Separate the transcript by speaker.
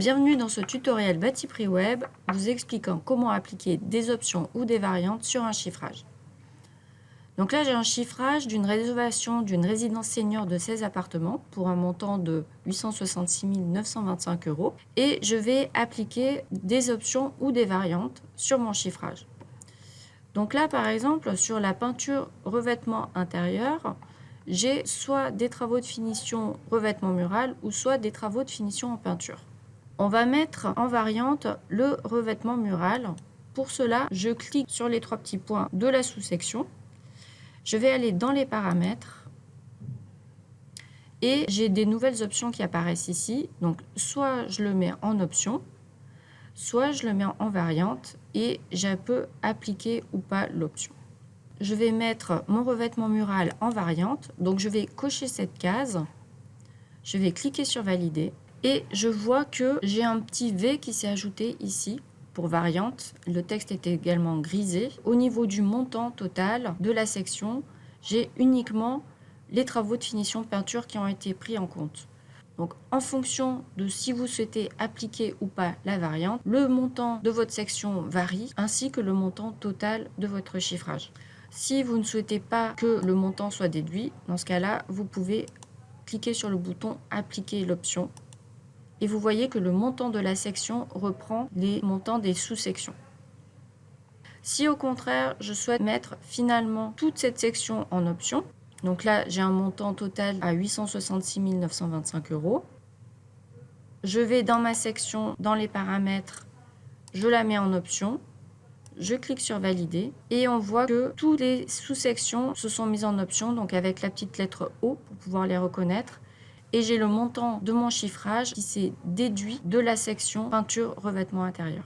Speaker 1: Bienvenue dans ce tutoriel Batiprix Web vous expliquant comment appliquer des options ou des variantes sur un chiffrage. Donc là, j'ai un chiffrage d'une réservation d'une résidence senior de 16 appartements pour un montant de 866 925 € et je vais appliquer des options ou des variantes sur mon chiffrage. Donc là, par exemple, sur la peinture revêtement intérieur, j'ai soit des travaux de finition revêtement mural ou soit des travaux de finition en peinture. On va mettre en variante le revêtement mural. Pour cela, je clique sur les trois petits points de la sous-section. Je vais aller dans les paramètres et j'ai des nouvelles options qui apparaissent ici. Donc, soit je le mets en option, soit je le mets en variante et je peux appliquer ou pas l'option. Je vais mettre mon revêtement mural en variante. Donc, je vais cocher cette case. Je vais cliquer sur valider. Et je vois que j'ai un petit V qui s'est ajouté ici pour variante. Le texte est également grisé. Au niveau du montant total de la section, j'ai uniquement les travaux de finition peinture qui ont été pris en compte. Donc, en fonction de si vous souhaitez appliquer ou pas la variante, le montant de votre section varie, ainsi que le montant total de votre chiffrage. Si vous ne souhaitez pas que le montant soit déduit, dans ce cas-là, vous pouvez cliquer sur le bouton « Appliquer l'option » et vous voyez que le montant de la section reprend les montants des sous-sections. Si au contraire, je souhaite mettre finalement toute cette section en option, donc là, j'ai un montant total à 866 925 €. Je vais dans ma section, dans les paramètres, je la mets en option. Je clique sur valider et on voit que toutes les sous-sections se sont mises en option, donc avec la petite lettre O pour pouvoir les reconnaître. Et j'ai le montant de mon chiffrage qui s'est déduit de la section peinture revêtement intérieur.